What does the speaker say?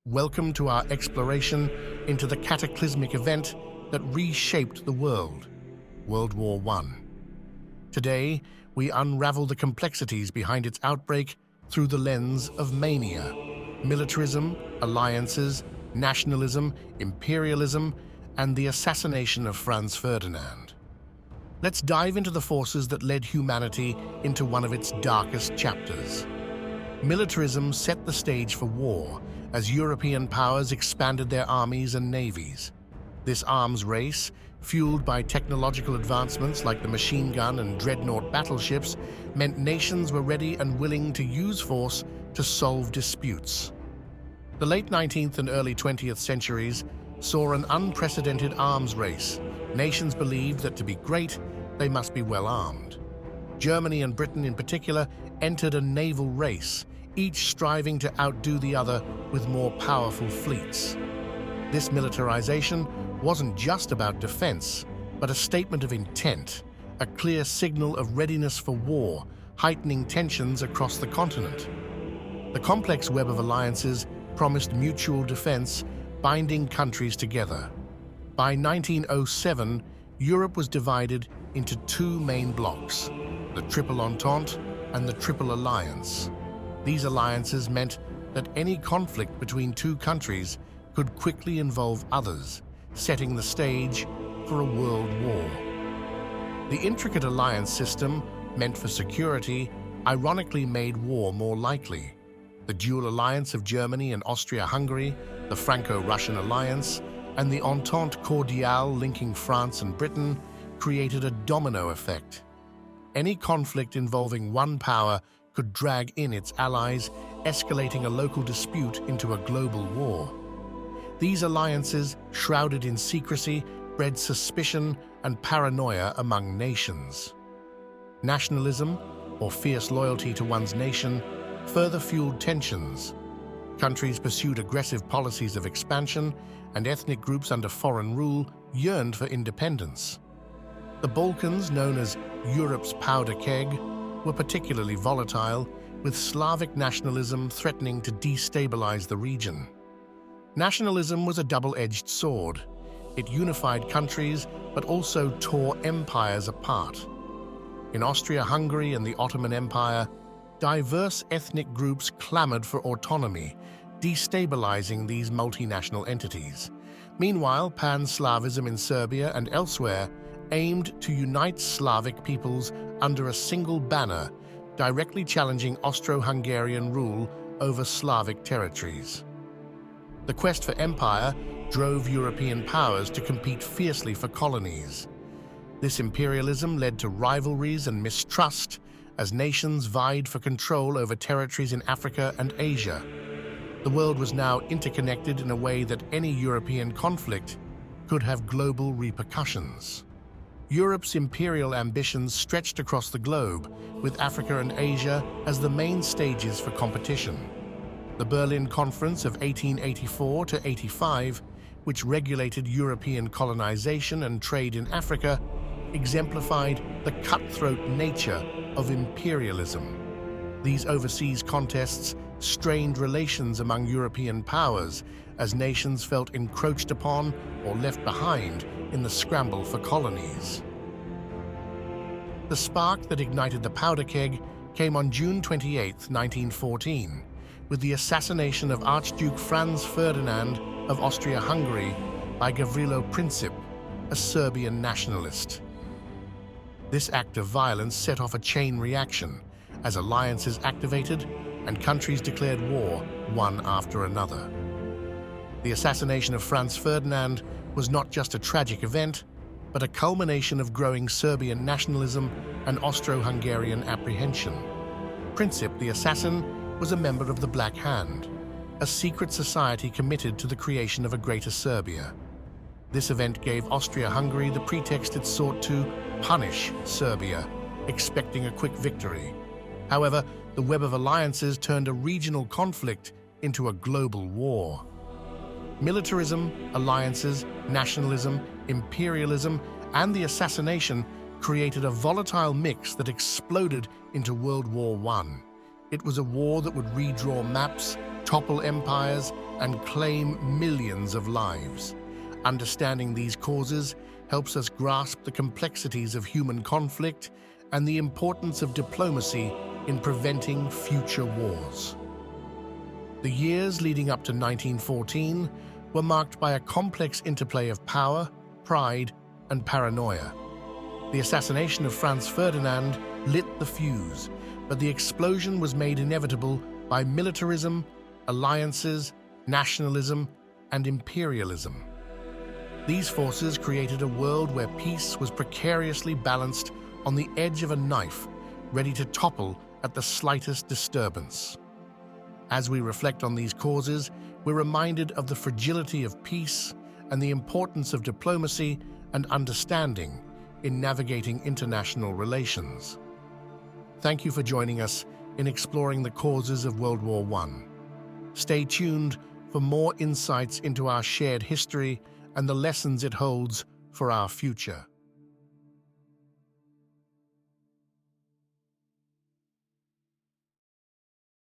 Welcome to our exploration into the cataclysmic event that reshaped the world, World War I. Today, we unravel the complexities behind its outbreak through the lens of mania, militarism, alliances, nationalism, imperialism, and the assassination of Franz Ferdinand. Let's dive into the forces that led humanity into one of its darkest chapters. Militarism set the stage for war as European powers expanded their armies and navies. This arms race, fueled by technological advancements like the machine gun and dreadnought battleships, meant nations were ready and willing to use force to solve disputes. The late 19th and early 20th centuries saw an unprecedented arms race. Nations believed that to be great, they must be well armed. Germany and Britain in particular entered a naval race, each striving to outdo the other with more powerful fleets. This militarization wasn't just about defense, but a statement of intent, a clear signal of readiness for war, heightening tensions across the continent. The complex web of alliances promised mutual defense, binding countries together. By 1907, Europe was divided into two main blocs, the Triple Entente and the Triple Alliance. These alliances meant that any conflict between two countries could quickly involve others, setting the stage for a world war. The intricate alliance system, meant for security, ironically made war more likely. The dual alliance of Germany and Austria-Hungary, the Franco-Russian alliance, and the Entente Cordiale linking France and Britain created a domino effect. Any conflict involving one power could drag in its allies, escalating a local dispute into a global war. These alliances, shrouded in secrecy, bred suspicion and paranoia among nations. Nationalism, or fierce loyalty to one's nation, further fueled tensions. Countries pursued aggressive policies of expansion, and ethnic groups under foreign rule yearned for independence. The Balkans, known as Europe's powder keg, were particularly volatile, with Slavic nationalism threatening to destabilize the region. Nationalism was a double-edged sword. It unified countries, but also tore empires apart. In Austria-Hungary and the Ottoman Empire, diverse ethnic groups clamored for autonomy, destabilizing these multinational entities. Meanwhile, Pan-Slavism in Serbia and elsewhere aimed to unite Slavic peoples under a single banner, directly challenging Austro-Hungarian rule over Slavic territories. The quest for empire drove European powers to compete fiercely for colonies. This imperialism led to rivalries and mistrust as nations vied for control over territories in Africa and Asia. The world was now interconnected in a way that any European conflict could have global repercussions. Europe's imperial ambitions stretched across the globe, with Africa and Asia as the main stages for competition. The Berlin Conference of 1884–85, which regulated European colonization and trade in Africa, exemplified the cutthroat nature of imperialism. These overseas contests strained relations among European powers as nations felt encroached upon or left behind in the scramble for colonies. The spark that ignited the powder keg came on June 28, 1914, with the assassination of Archduke Franz Ferdinand of Austria-Hungary by Gavrilo Princip, a Serbian nationalist. This act of violence set off a chain reaction as alliances activated and countries declared war one after another. The assassination of Franz Ferdinand was not just a tragic event, but a culmination of growing Serbian nationalism and Austro-Hungarian apprehension. Princip, the assassin, was a member of the Black Hand, a secret society committed to the creation of a greater Serbia. This event gave Austria-Hungary the pretext it sought to punish Serbia, expecting a quick victory. However, the web of alliances turned a regional conflict into a global war. Militarism, alliances, nationalism, imperialism, and the assassination created a volatile mix that exploded into World War I. It was a war that would redraw maps, topple empires, and claim millions of lives. Understanding these causes helps us grasp the complexities of human conflict and the importance of diplomacy in preventing future wars. The years leading up to 1914 were marked by a complex interplay of power, pride, and paranoia. The assassination of Franz Ferdinand lit the fuse, but the explosion was made inevitable by militarism, alliances, nationalism, and imperialism. These forces created a world where peace was precariously balanced on the edge of a knife, ready to topple at the slightest disturbance. As we reflect on these causes, we're reminded of the fragility of peace and the importance of diplomacy and understanding in navigating international relations. Thank you for joining us in exploring the causes of World War I. Stay tuned for more insights into our shared history and the lessons it holds for our future.